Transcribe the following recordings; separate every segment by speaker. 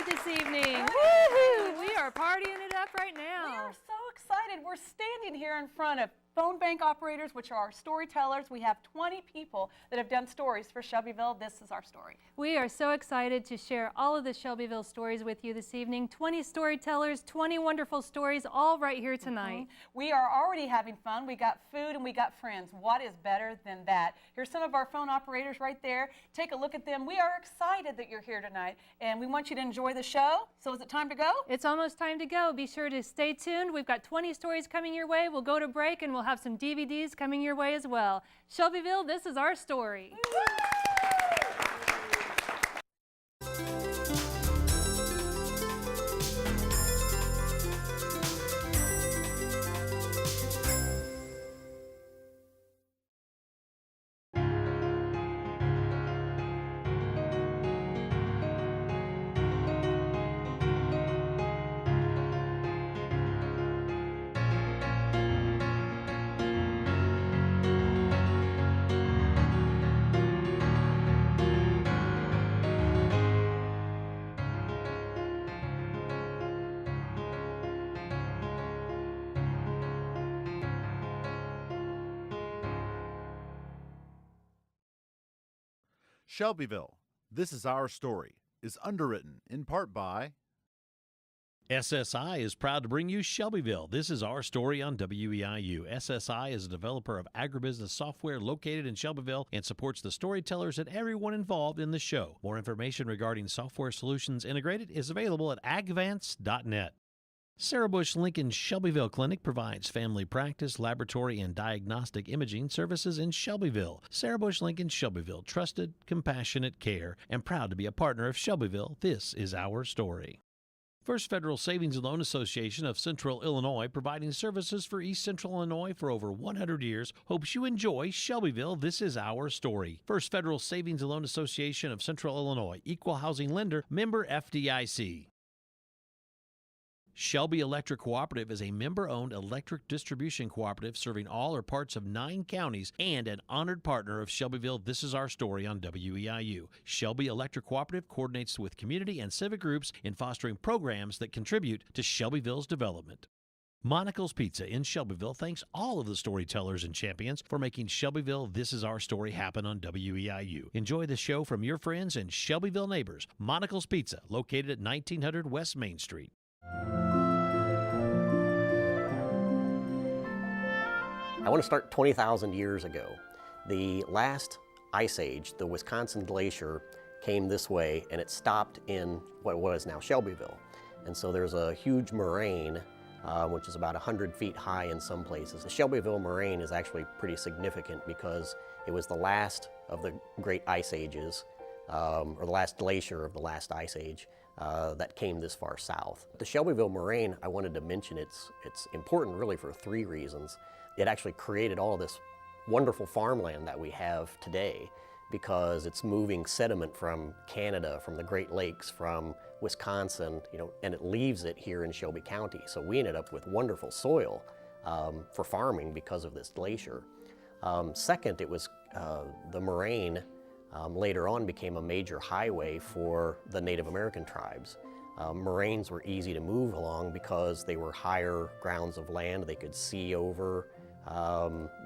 Speaker 1: excited this evening. Woohoo! We are partying it up right now.
Speaker 2: We are so excited. We're standing here in front of phone bank operators, which are our storytellers. We have 20 people that have done stories for Shelbyville. This is our story.
Speaker 1: We are so excited to share all of the Shelbyville stories with you this evening. 20 storytellers, 20 wonderful stories, all right here tonight.
Speaker 2: We are already having fun. We got food and we got friends. What is better than that? Here's some of our phone operators right there. Take a look at them. We are excited that you're here tonight, and we want you to enjoy the show. So is it time to go?
Speaker 1: It's almost time to go. Be sure to stay tuned. We've got 20 stories coming your way. We'll go to break, and we'll have some DVDs coming your way as well. Shelbyville, this is our story.
Speaker 3: Shelbyville, This Is Our Story, is underwritten in part by
Speaker 4: SSI is proud to bring you Shelbyville. This is our story on WEIU. SSI is a developer of agribusiness software located in Shelbyville and supports the storytellers and everyone involved in the show. More information regarding software solutions integrated is available at agvance.net. Sarah Bush Lincoln Shelbyville Clinic provides family practice, laboratory, and diagnostic imaging services in Shelbyville. Sarah Bush Lincoln Shelbyville, trusted, compassionate care, and proud to be a partner of Shelbyville. This is our story. First Federal Savings and Loan Association of Central Illinois, providing services for East Central Illinois for over 100 years, hopes you enjoy Shelbyville. This is our story. First Federal Savings and Loan Association of Central Illinois, equal housing lender, member FDIC. Shelby Electric Cooperative is a member-owned electric distribution cooperative serving all or parts of 9 counties and an honored partner of Shelbyville. This is our story on WEIU. Shelby Electric Cooperative coordinates with community and civic groups in fostering programs that contribute to Shelbyville's development. Monical's Pizza in Shelbyville thanks all of the storytellers and champions for making Shelbyville This Is Our Story happen on WEIU. Enjoy the show from your friends and Shelbyville neighbors. Monical's Pizza, located at 1900 West Main Street.
Speaker 5: I want to start 20,000 years ago. The last ice age, the Wisconsin Glacier, came this way and it stopped in what was now Shelbyville. And so there's a huge moraine, which is about 100 feet high in some places. The Shelbyville moraine is actually pretty significant because it was the last of the great ice ages, or the last glacier of the last ice age. That came this far south. The Shelbyville moraine, I wanted to mention, it's important really for 3 reasons. It actually created all this wonderful farmland that we have today because it's moving sediment from Canada, from the Great Lakes, from Wisconsin, and it leaves it here in Shelby County. So we ended up with wonderful soil for farming because of this glacier. Second, it was the moraine later on became a major highway for the Native American tribes. Moraines were easy to move along because they were higher grounds of land. They could see over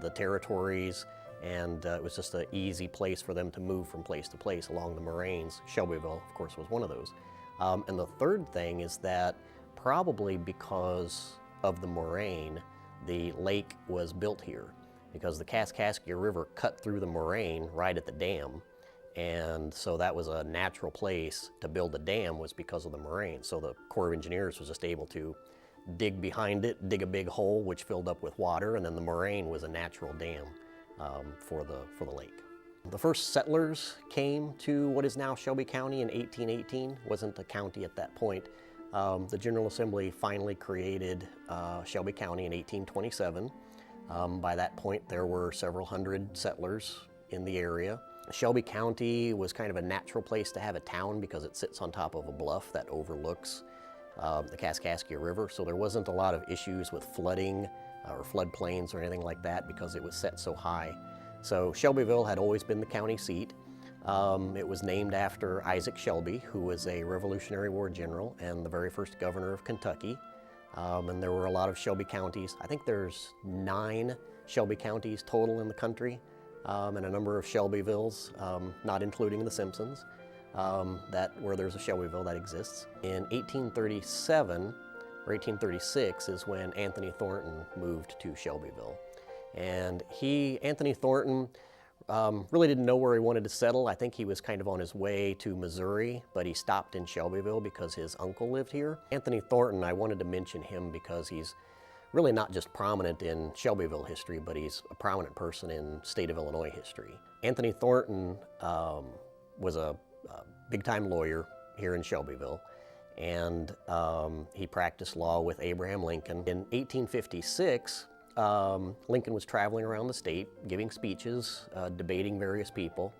Speaker 5: the territories, and it was just an easy place for them to move from place to place along the moraines. Shelbyville, of course, was one of those. And the third thing is that probably because of the moraine, the lake was built here because the Kaskaskia River cut through the moraine right at the dam. And so that was a natural place to build a dam, was because of the moraine. So the Corps of Engineers was just able to dig behind it, dig a big hole which filled up with water, and then the moraine was a natural dam for the lake. The first settlers came to what is now Shelby County in 1818. Wasn't a county at that point. The General Assembly finally created Shelby County in 1827. By that point there were several hundred settlers in the area. Shelby County was kind of a natural place to have a town because it sits on top of a bluff that overlooks the Kaskaskia River, so there wasn't a lot of issues with flooding or floodplains or anything like that because it was set so high. So Shelbyville had always been the county seat. It was named after Isaac Shelby, who was a Revolutionary War general and the very first governor of Kentucky. And there were a lot of Shelby counties. I think there's 9 Shelby counties total in the country, and a number of Shelbyvilles, not including the Simpsons, where there's a Shelbyville that exists. In 1837 or 1836 is when Anthony Thornton moved to Shelbyville. And Anthony Thornton, really didn't know where he wanted to settle. I think he was kind of on his way to Missouri, but he stopped in Shelbyville because his uncle lived here. Anthony Thornton, I wanted to mention him because he's really not just prominent in Shelbyville history, but he's a prominent person in state of Illinois history. Anthony Thornton was a big-time lawyer here in Shelbyville, and he practiced law with Abraham Lincoln. In 1856, Lincoln was traveling around the state, giving speeches, debating various people,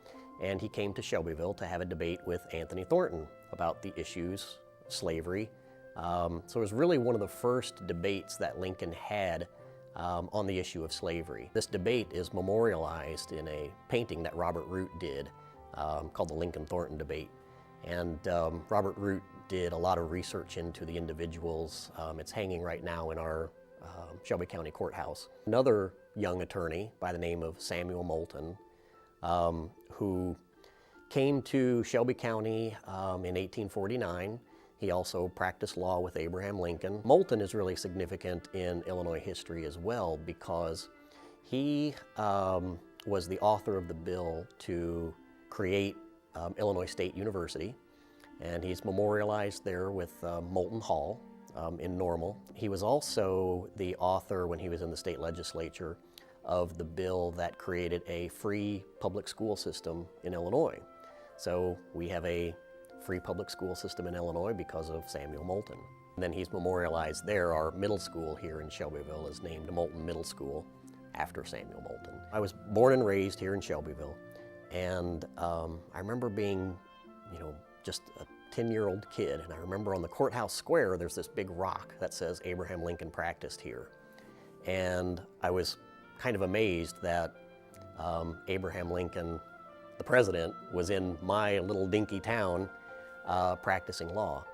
Speaker 5: and he came to Shelbyville to have a debate with Anthony Thornton about the issues, slavery. So it was really one of the first debates that Lincoln had on the issue of slavery. This debate is memorialized in a painting that Robert Root did called the Lincoln-Thornton debate. And Robert Root did a lot of research into the individuals. It's hanging right now in our Shelby County Courthouse. Another young attorney by the name of Samuel Moulton, who came to Shelby County in 1849. He also practiced law with Abraham Lincoln. Moulton is really significant in Illinois history as well because he was the author of the bill to create Illinois State University, and he's memorialized there with Moulton Hall in Normal. He was also the author, when he was in the state legislature, of the bill that created a free public school system in Illinois. So we have a free public school system in Illinois because of Samuel Moulton. And then he's memorialized there. Our middle school here in Shelbyville is named Moulton Middle School after Samuel Moulton. I was born and raised here in Shelbyville, and I remember being, just a 10-year-old kid, and I remember on the courthouse square there's this big rock that says Abraham Lincoln practiced here. And I was kind of amazed that Abraham Lincoln, the president, was in my little dinky town practicing law.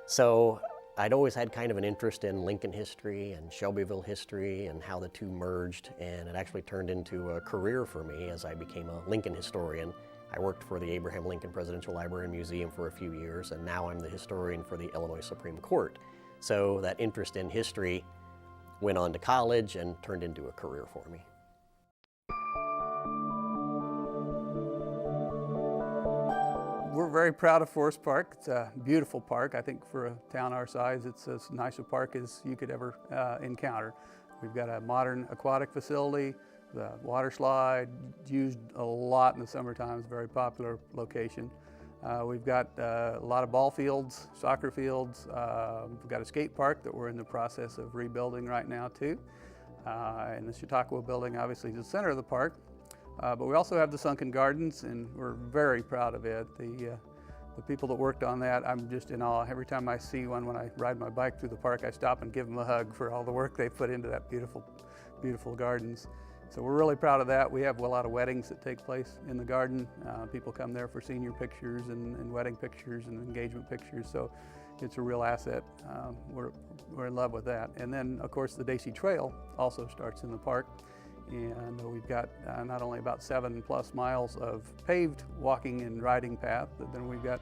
Speaker 5: So I'd always had kind of an interest in Lincoln history and Shelbyville history and how the two merged, and it actually turned into a career for me as I became a Lincoln historian. I worked for the Abraham Lincoln Presidential Library and Museum for a few years, and now I'm the historian for the Illinois Supreme Court. So that interest in history went on to college and turned into a career for me.
Speaker 6: We're very proud of Forest Park. It's a beautiful park. I think for a town our size, it's as nice a park as you could ever encounter. We've got a modern aquatic facility, the water slide, used a lot in the summertime. It's a very popular location. We've got a lot of ball fields, soccer fields. We've got a skate park that we're in the process of rebuilding right now too. And the Chautauqua building obviously is the center of the park. But we also have the sunken gardens, and we're very proud of it. The people that worked on that, I'm just in awe. Every time I see one, when I ride my bike through the park, I stop and give them a hug for all the work they put into that beautiful, beautiful gardens. So we're really proud of that. We have a lot of weddings that take place in the garden. People come there for senior pictures and wedding pictures and engagement pictures. So it's a real asset. We're in love with that. And then, of course, the Daisy Trail also starts in the park. And we've got not only about 7+ miles of paved walking and riding path, but then we've got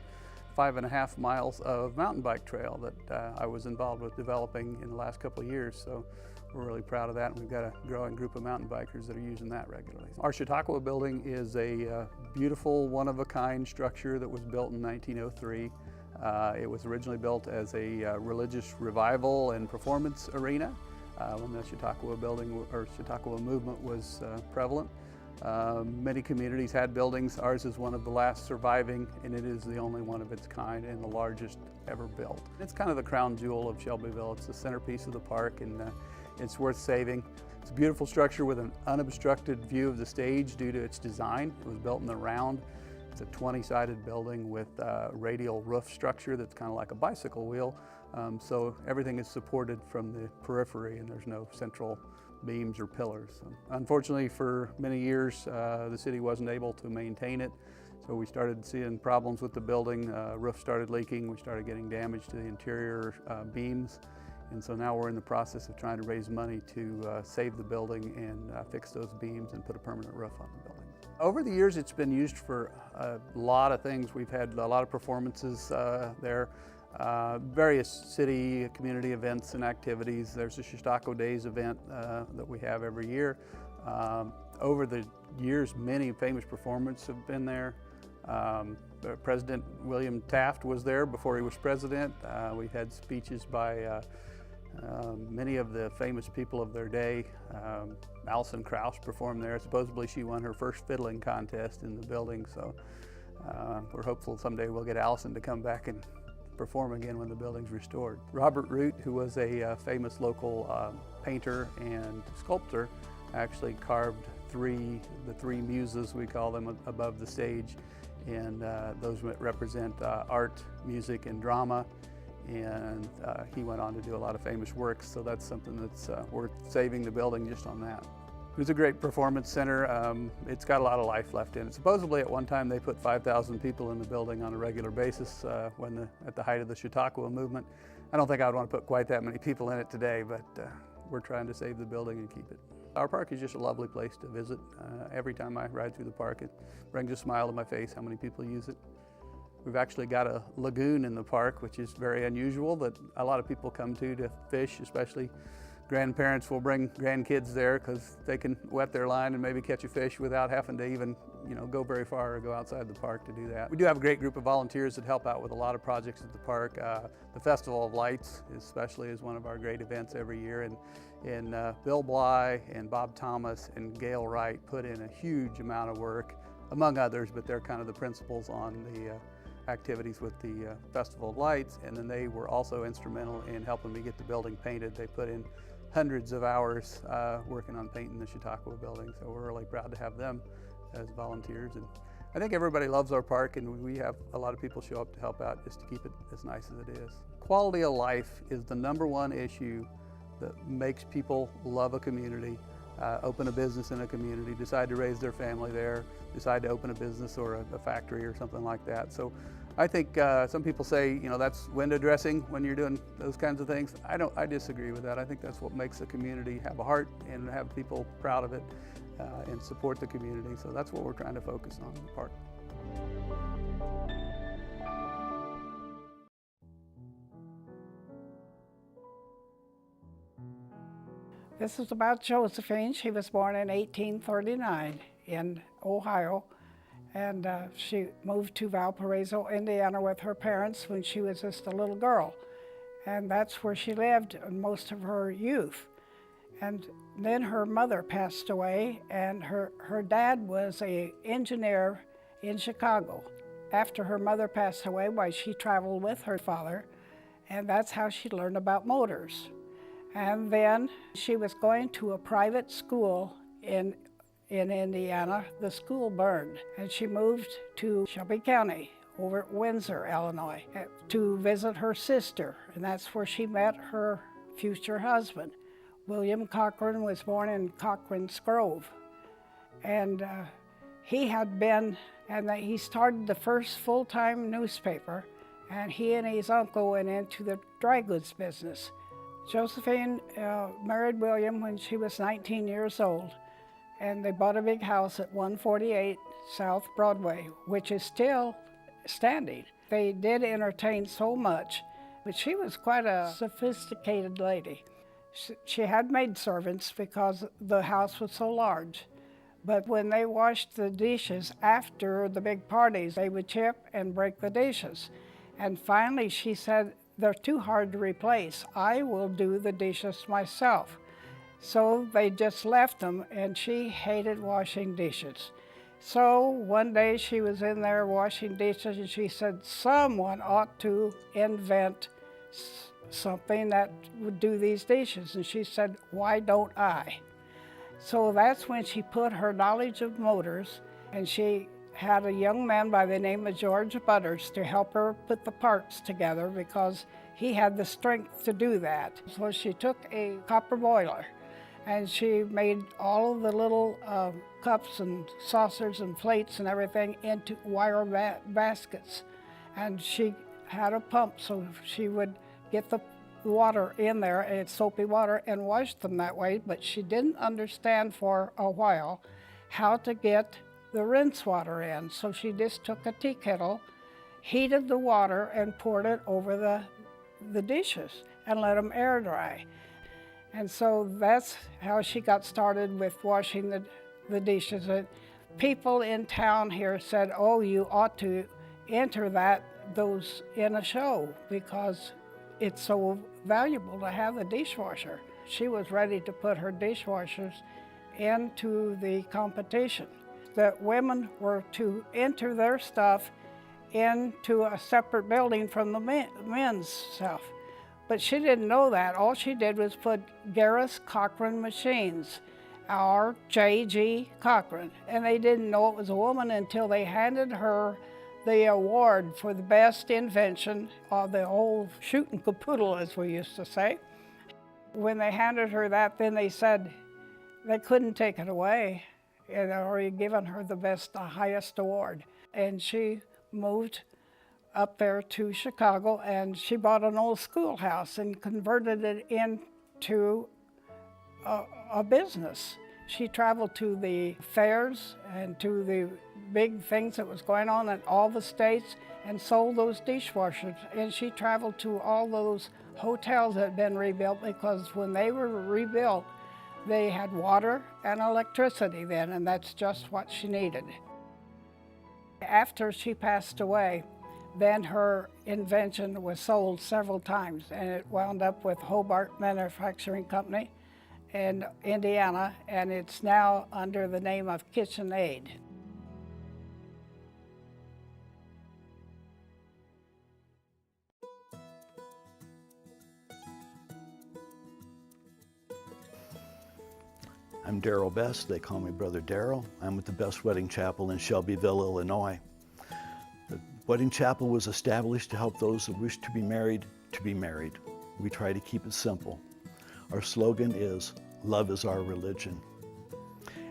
Speaker 6: 5.5 miles of mountain bike trail that I was involved with developing in the last couple of years. So we're really proud of that, and we've got a growing group of mountain bikers that are using that regularly. Our Chautauqua building is a beautiful, one-of-a-kind structure that was built in 1903. It was originally built as a religious revival and performance arena when the Chautauqua building or Chautauqua movement was prevalent. Many communities had buildings. Ours is one of the last surviving, and it is the only one of its kind and the largest ever built. It's kind of the crown jewel of Shelbyville. It's the centerpiece of the park, and it's worth saving. It's a beautiful structure with an unobstructed view of the stage due to its design. It was built in the round. It's a 20-sided building with a radial roof structure that's kind of like a bicycle wheel. So everything is supported from the periphery, and there's no central beams or pillars. Unfortunately, for many years, the city wasn't able to maintain it. So So we started seeing problems with the building. Roof started leaking. We started getting damage to the interior beams. And so now we're in the process of trying to raise money to save the building and fix those beams and put a permanent roof on the building. Over the years, it's been used for a lot of things. We've had a lot of performances there, various city community events and activities. There's a Chautauqua Days event that we have every year. Over the years, many famous performers have been there. President William Taft was there before he was president. We had speeches by many of the famous people of their day. Alison Krauss performed there. Supposedly she won her first fiddling contest in the building, so we're hopeful someday we'll get Alison to come back and perform again when the building's restored. Robert Root, who was a famous local painter and sculptor, actually carved the three muses, we call them, above the stage, and those represent art, music, and drama. And he went on to do a lot of famous works, so that's something that's worth saving the building just on that. It was a great performance center. It's got a lot of life left in it. Supposedly at one time they put 5,000 people in the building on a regular basis at the height of the Chautauqua movement. I don't think I would want to put quite that many people in it today, but we're trying to save the building and keep it. Our park is just a lovely place to visit. Every time I ride through the park, it brings a smile to my face how many people use it. We've actually got a lagoon in the park, which is very unusual, that a lot of people come to fish, especially grandparents will bring grandkids there because they can wet their line and maybe catch a fish without having to even go very far or go outside the park to do that. We do have a great group of volunteers that help out with a lot of projects at the park. The Festival of Lights especially is one of our great events every year, and Bill Bly and Bob Thomas and Gail Wright put in a huge amount of work, among others, but they're kind of the principals on the activities with the Festival of Lights, and then they were also instrumental in helping me get the building painted. They put in hundreds of hours working on painting the Chautauqua building, so we're really proud to have them as volunteers. And I think everybody loves our park, and we have a lot of people show up to help out just to keep it as nice as it is. Quality of life is the #1 issue that makes people love a community, open a business in a community, decide to raise their family there, decide to open a business or a factory or something like that. So I think some people say, that's window dressing when you're doing those kinds of things. I disagree with that. I think that's what makes a community have a heart and have people proud of it and support the community. So that's what we're trying to focus on in the park.
Speaker 7: This is about Josephine. She was born in 1839 in Ohio, and she moved to Valparaiso, Indiana with her parents when she was just a little girl. And that's where she lived most of her youth. And then her mother passed away, and her dad was an engineer in Chicago. After her mother passed away, she traveled with her father, and that's how she learned about motors. And then she was going to a private school in Indiana. The school burned, and she moved to Shelby County over at Windsor, Illinois, to visit her sister, and that's where she met her future husband. William Cochran was born in Cochran's Grove, and he started the first full-time newspaper, and he and his uncle went into the dry goods business. Josephine married William when she was 19 years old, and they bought a big house at 148 South Broadway, which is still standing. They did entertain so much, but she was quite a sophisticated lady. She had maidservants because the house was so large, but when they washed the dishes after the big parties, they would chip and break the dishes. And finally she said, "They're too hard to replace. I will do the dishes myself." So they just left them, and she hated washing dishes. So one day she was in there washing dishes, and she said, "Someone ought to invent something that would do these dishes." And she said, "Why don't I?" So that's when she put her knowledge of motors, and she had a young man by the name of George Butters to help her put the parts together because he had the strength to do that. So she took a copper boiler and she made all of the little cups and saucers and plates and everything into wire baskets. And she had a pump so she would get the water in there, and it's soapy water, and wash them that way, but she didn't understand for a while how to get the rinse water in. So she just took a tea kettle, heated the water, and poured it over the dishes and let them air dry. And so that's how she got started with washing the dishes. And people in town here said, oh, you ought to enter those in a show because it's so valuable to have a dishwasher. She was ready to put her dishwashers into the competition. That women were to enter their stuff into a separate building from the men's stuff. But she didn't know that. All she did was put Garris Cochran Machines, or J.G. Cochran, and they didn't know it was a woman until they handed her the award for the best invention of the old shooting capoodle, as we used to say. When they handed her that, then they said they couldn't take it away. They'd already given her the highest award. And she moved up there to Chicago, and she bought an old schoolhouse and converted it into a business. She traveled to the fairs and to the big things that was going on in all the states and sold those dishwashers. And she traveled to all those hotels that had been rebuilt, because when they were rebuilt, they had water and electricity then, and that's just what she needed. After she passed away, then her invention was sold several times, and it wound up with Hobart Manufacturing Company in Indiana, and it's now under the name of KitchenAid.
Speaker 8: I'm Darrell Best. They call me Brother Darrell. I'm with the Best Wedding Chapel in Shelbyville, Illinois. The Wedding Chapel was established to help those that wish to be married. We try to keep it simple. Our slogan is, "Love is our religion."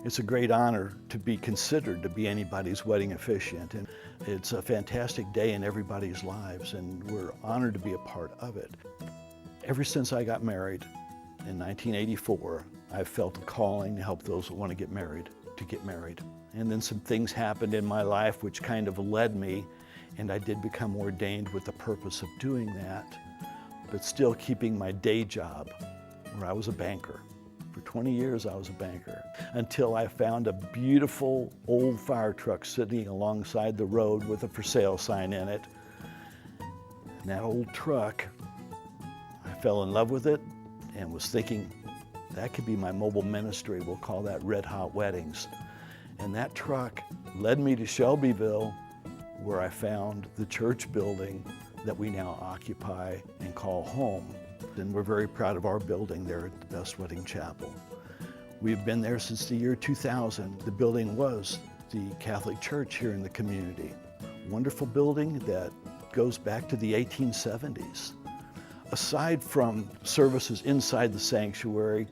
Speaker 8: It's a great honor to be considered to be anybody's wedding officiant, and it's a fantastic day in everybody's lives, and we're honored to be a part of it. Ever since I got married in 1984, I've felt a calling to help those that want to get married. And then some things happened in my life which kind of led me, and I did become ordained with the purpose of doing that, but still keeping my day job, where I was a banker. For 20 years I was a banker, until I found a beautiful old fire truck sitting alongside the road with a for sale sign in it. And that old truck, I fell in love with it and was thinking, that could be my mobile ministry. We'll call that Red Hot Weddings. And that truck led me to Shelbyville, where I found the church building that we now occupy and call home. And we're very proud of our building there at the Best Wedding Chapel. We've been there since the year 2000. The building was the Catholic Church here in the community. Wonderful building that goes back to the 1870s. Aside from services inside the sanctuary,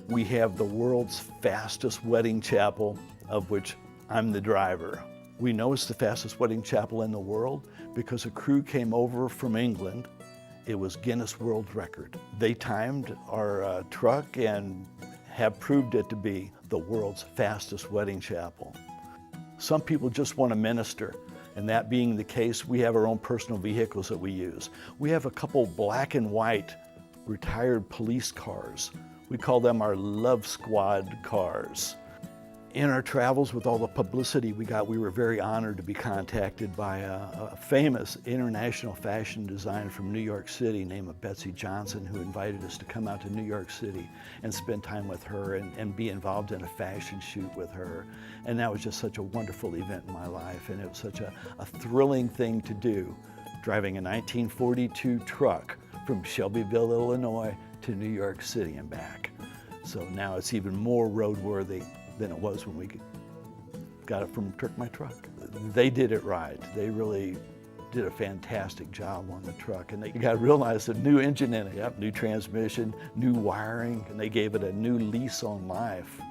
Speaker 8: we have the world's fastest wedding chapel, of which I'm the driver. We know it's the fastest wedding chapel in the world because a crew came over from England. It was Guinness World Record. They timed our truck and have proved it to be the world's fastest wedding chapel. Some people just want to minister. And that being the case, we have our own personal vehicles that we use. We have a couple black and white retired police cars. We call them our Love Squad cars. In our travels with all the publicity we got, we were very honored to be contacted by a famous international fashion designer from New York City named Betsy Johnson, who invited us to come out to New York City and spend time with her and be involved in a fashion shoot with her. And that was just such a wonderful event in my life, and it was such a thrilling thing to do, driving a 1942 truck from Shelbyville, Illinois to New York City and back. So now it's even more roadworthy than it was when we got it from My Truck. They did it right. They really did a fantastic job on the truck, and they got real nice, a new engine in it, yep, new transmission, new wiring, and they gave it a new lease on life.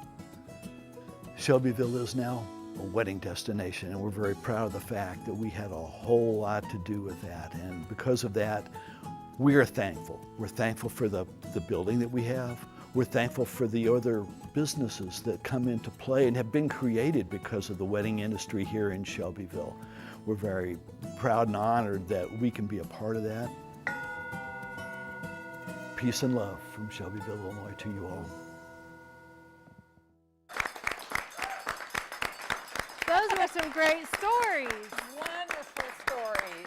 Speaker 8: Shelbyville is now a wedding destination, and we're very proud of the fact that we had a whole lot to do with that, and because of that, we are thankful. We're thankful for the building that we have. We're thankful for the other businesses that come into play and have been created because of the wedding industry here in Shelbyville. We're very proud and honored that we can be a part of that. Peace and love from Shelbyville, Illinois to you all.
Speaker 1: Those were some great stories.
Speaker 2: Wonderful stories.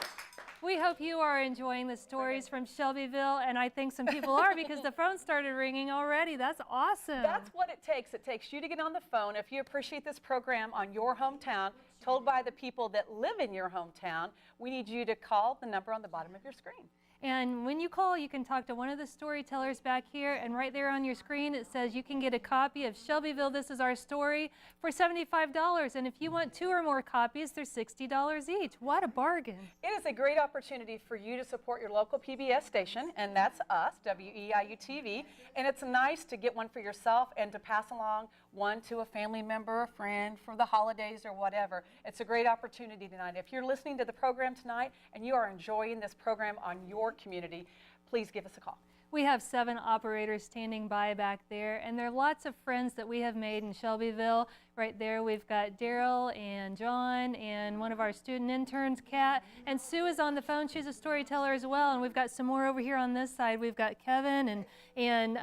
Speaker 1: We hope you are enjoying the stories from Shelbyville, and I think some people are because the phone started ringing already. That's awesome.
Speaker 2: That's what it takes. It takes you to get on the phone. If you appreciate this program on your hometown, told by the people that live in your hometown, we need you to call the number on the bottom of your screen.
Speaker 1: And when you call, you can talk to one of the storytellers back here, and right there on your screen it says you can get a copy of Shelbyville, This Is Our Story for $75, and if you want 2 or more copies, they're $60 each. What a bargain.
Speaker 2: It is a great opportunity for you to support your local PBS station, and that's us, WEIU TV, and it's nice to get one for yourself and to pass along one to a family member, a friend, for the holidays or whatever. It's a great opportunity tonight. If you're listening to the program tonight and you are enjoying this program on your community, please give us a call.
Speaker 1: We have 7 operators standing by back there, and there are lots of friends that we have made in Shelbyville. Right there we've got Daryl and John and one of our student interns, Kat, and Sue is on the phone. She's a storyteller as well, and we've got some more over here on this side. We've got Kevin and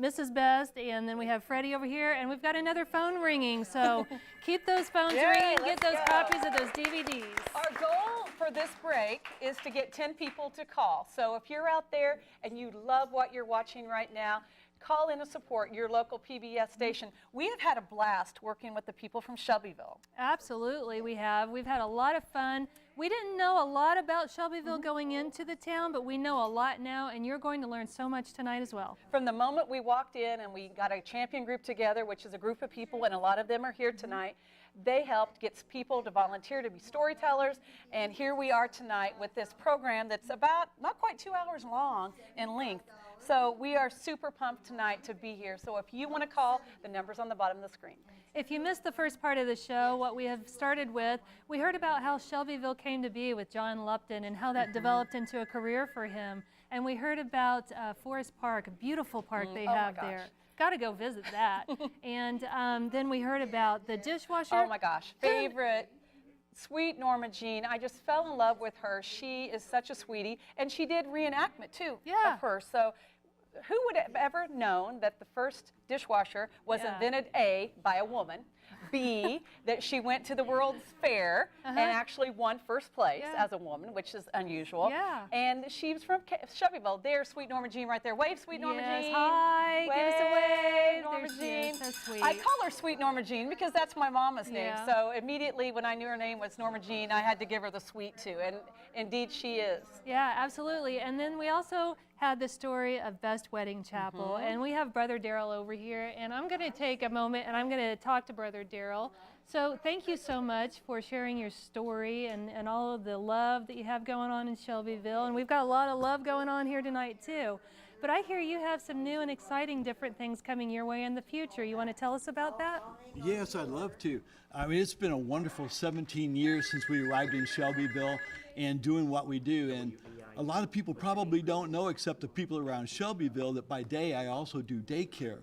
Speaker 1: Mrs. Best, and then we have Freddie over here, and we've got another phone ringing, so keep those phones ringing, get those copies of those DVDs.
Speaker 2: Our goal for this break is to get 10 people to call. So if you're out there and you love what you're watching right now, call in to support your local PBS station. We have had a blast working with the people from Shelbyville.
Speaker 1: Absolutely, we have. We've had a lot of fun. We didn't know a lot about Shelbyville going into the town, but we know a lot now, and you're going to learn so much tonight as well.
Speaker 2: From the moment we walked in and we got a champion group together, which is a group of people, and a lot of them are here tonight, they helped get people to volunteer to be storytellers, and here we are tonight with this program that's about not quite 2 hours long in length. So we are super pumped tonight to be here. So if you want to call, the number's on the bottom of the screen.
Speaker 1: If you missed the first part of the show, what we have started with, we heard about how Shelbyville came to be with John Lupton and how that developed into a career for him. And we heard about Forest Park, a beautiful park they have there. Got to go visit that. And then we heard about the dishwasher.
Speaker 2: Oh my gosh, favorite. Sweet Norma Jean, I just fell in love with her. She is such a sweetie, and she did reenactment too of her. So who would have ever known that the first dishwasher was invented, A, by a woman, B, that she went to the World's Fair and actually won first place as a woman, which is unusual. And she's from Shelbyville. There's Sweet Norma Jean right there. Wave, Sweet Norma Jean.
Speaker 1: Hi, give us a wave.
Speaker 2: Norma
Speaker 1: There she
Speaker 2: Jean.
Speaker 1: is. So sweet.
Speaker 2: I call her Sweet Norma Jean because that's my mama's name. So immediately when I knew her name was Norma Jean, I had to give her the sweet too. And indeed she is.
Speaker 1: Yeah, absolutely. And then we also had the story of Best Wedding Chapel, and we have Brother Daryl over here, and I'm going to take a moment and I'm going to talk to Brother Daryl. So thank you so much for sharing your story and all of the love that you have going on in Shelbyville, and we've got a lot of love going on here tonight too. But I hear you have some new and exciting different things coming your way in the future. You want to tell us about that?
Speaker 9: Yes, I'd love to. I mean, it's been a wonderful 17 years since we arrived in Shelbyville and doing what we do. And a lot of people probably don't know, except the people around Shelbyville, that by day I also do daycare.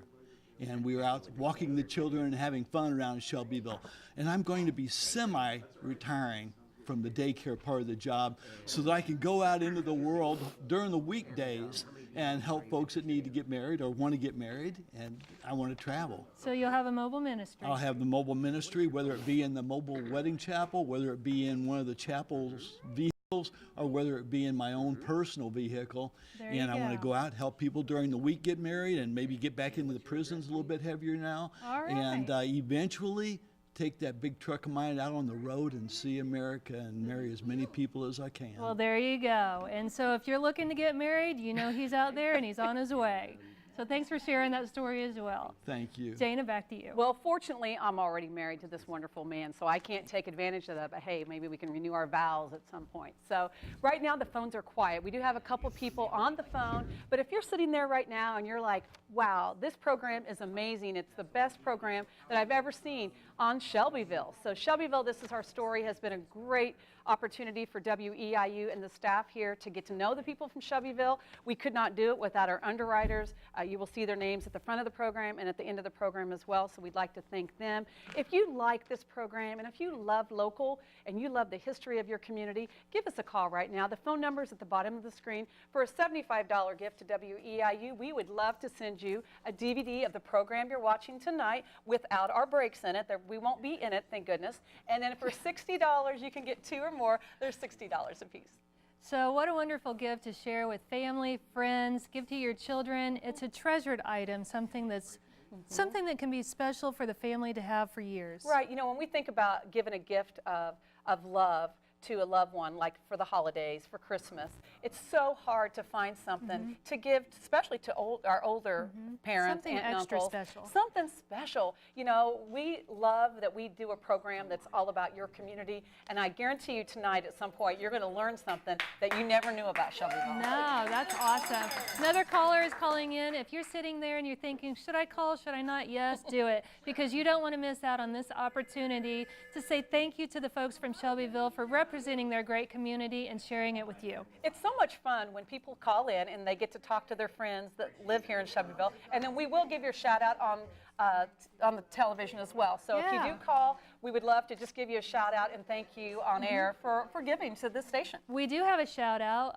Speaker 9: And we are out walking the children and having fun around Shelbyville. And I'm going to be semi-retiring from the daycare part of the job so that I can go out into the world during the weekdays and help folks that need to get married or want to get married, and I want to travel.
Speaker 1: So you'll have a mobile ministry.
Speaker 9: I'll have the mobile ministry, whether it be in the mobile wedding chapel, whether it be in one of the chapel's vehicles, or whether it be in my own personal vehicle. And I want to go out, help people during the week get married, and maybe get back into the prisons a little bit heavier now.
Speaker 1: All right.
Speaker 9: And eventually take that big truck of mine out on the road and see America and marry as many people as I can.
Speaker 1: Well, there you go. And so if you're looking to get married, you know he's out there and he's on his way. So thanks for sharing that story as well.
Speaker 9: Thank you.
Speaker 1: Dana, back to you.
Speaker 2: Well, fortunately, I'm already married to this wonderful man, so I can't take advantage of that, but hey, maybe we can renew our vows at some point. So right now, the phones are quiet. We do have a couple people on the phone, but if you're sitting there right now and you're like, wow, this program is amazing. It's the best program that I've ever seen on Shelbyville. So Shelbyville, this is our story, has been a great opportunity for WEIU and the staff here to get to know the people from Shelbyville. We could not do it without our underwriters. You will see their names at the front of the program and at the end of the program as well, so we'd like to thank them. If you like this program and if you love local and you love the history of your community, give us a call right now. The phone number is at the bottom of the screen. For a $75 gift to WEIU, we would love to send you a DVD of the program you're watching tonight without our breaks in it. We won't be in it, thank goodness. And then for $60, you can get 2 or more. There's $60 a piece.
Speaker 1: So what a wonderful gift to share with family, friends, give to your children. It's a treasured item, something that's something that can be special for the family to have for years.
Speaker 2: Right. You know, when we think about giving a gift of love to a loved one, like for the holidays, for Christmas, it's so hard to find something to give, especially to our older parents,
Speaker 1: Something
Speaker 2: aunt and
Speaker 1: extra
Speaker 2: uncles.
Speaker 1: special.
Speaker 2: Something special. You know, we love that we do a program that's all about your community, and I guarantee you tonight at some point you're going to learn something that you never knew about Shelbyville.
Speaker 1: No, that's awesome. Another caller is calling in. If you're sitting there and you're thinking, should I call, should I not? Yes, do it, because you don't want to miss out on this opportunity to say thank you to the folks from Shelbyville for representing their great community and sharing it with you.
Speaker 2: It's so much fun when people call in and they get to talk to their friends that live here in Shelbyville, and then we will give your shout out on the television as well. So if you do call, we would love to just give you a shout out and thank you on air for giving to this station.
Speaker 1: We do have a shout out.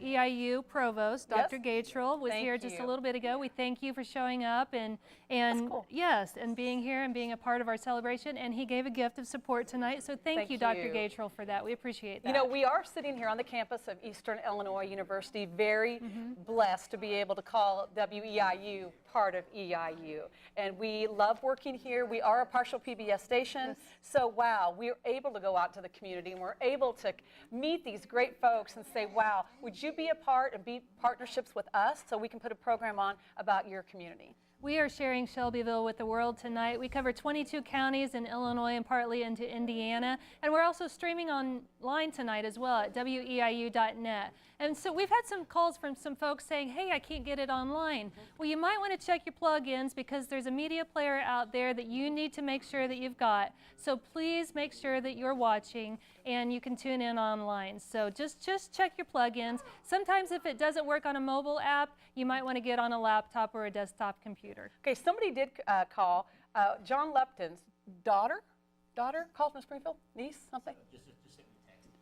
Speaker 1: EIU Provost, Dr. Gatrell, was here just a little bit ago. We thank you for showing up and yes, and being here and being a part of our celebration. And he gave a gift of support tonight. So thank you, Dr. Gatrell, for that. We appreciate that.
Speaker 2: You know, we are sitting here on the campus of Eastern Illinois University, very blessed to be able to call WEIU part of EIU. And we love working here. We are a partial PBS station. So, wow, we're able to go out to the community and we're able to meet these great folks and say, wow, would you be a part and be partnerships with us so we can put a program on about your community?
Speaker 1: We are sharing Shelbyville with the world tonight. We cover 22 counties in Illinois and partly into Indiana. And we're also streaming online tonight as well at weiu.net. And so we've had some calls from some folks saying, hey, I can't get it online. Well, you might want to check your plugins because there's a media player out there that you need to make sure that you've got. So please make sure that you're watching and you can tune in online. So just check your plugins. Sometimes if it doesn't work on a mobile app, you might want to get on a laptop or a desktop computer.
Speaker 2: Okay, somebody did call John Lepton's daughter called from Springfield, niece, something?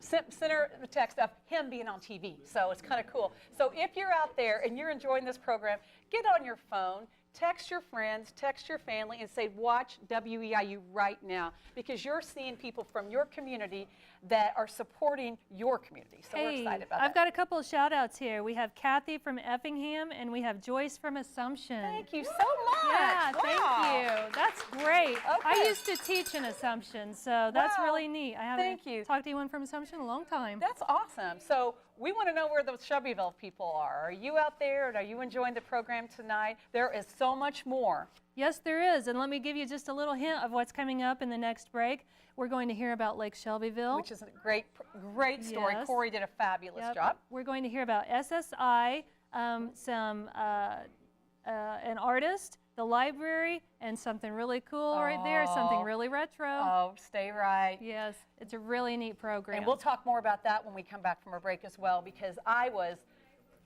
Speaker 2: Sent her a text of him being on TV, so it's kind of cool. So if you're out there and you're enjoying this program, get on your phone, text your friends, text your family, and say, watch WEIU right now, because you're seeing people from your community that are supporting your community. So we're excited about that.
Speaker 1: I've got a couple of shout outs here. We have Kathy from Effingham and we have Joyce from Assumption.
Speaker 2: Thank you so much.
Speaker 1: Yeah,
Speaker 2: wow.
Speaker 1: Thank you. That's great.
Speaker 2: Okay.
Speaker 1: I used to teach in Assumption, so that's really neat. I haven't
Speaker 2: Thank you.
Speaker 1: talked to anyone from Assumption in a long time.
Speaker 2: That's awesome. So we want to know where those Shelbyville people are. Are you out there and are you enjoying the program tonight? There is so much more.
Speaker 1: Yes, there is. And let me give you just a little hint of what's coming up in the next break. We're going to hear about Lake Shelbyville.
Speaker 2: Which is a great story.
Speaker 1: Yes.
Speaker 2: Corey did a fabulous job.
Speaker 1: We're going to hear about SSI, an artist, the library, and something really cool right there, something really retro.
Speaker 2: Oh, stay right.
Speaker 1: Yes, it's a really neat program.
Speaker 2: And we'll talk more about that when we come back from our break as well, because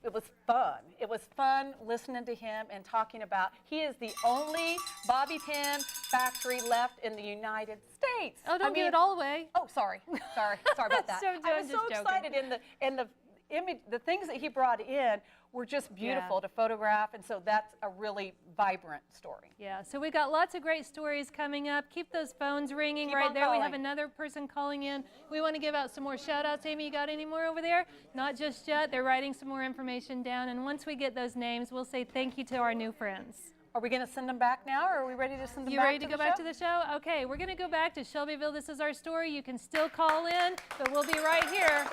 Speaker 2: it was fun. It was fun listening to him and talking about, he is the only bobby pin factory left in the United States.
Speaker 1: Oh, don't give it all away.
Speaker 2: Oh, sorry about that. I was so excited in the image, the things that he brought in were just beautiful to photograph, and so that's a really vibrant story.
Speaker 1: Yeah, so we've got lots of great stories coming up. Keep those phones ringing right there. We have another person calling in. We want to give out some more shout outs. Amy, you got any more over there? Not just yet. They're writing some more information down, and once we get those names, we'll say thank you to our new friends.
Speaker 2: Are we going to send them back now, or are we ready to send them back to the show?
Speaker 1: You ready to go back to the show? Okay, we're going to go back to Shelbyville. This is our story. You can still call in, but we'll be right here.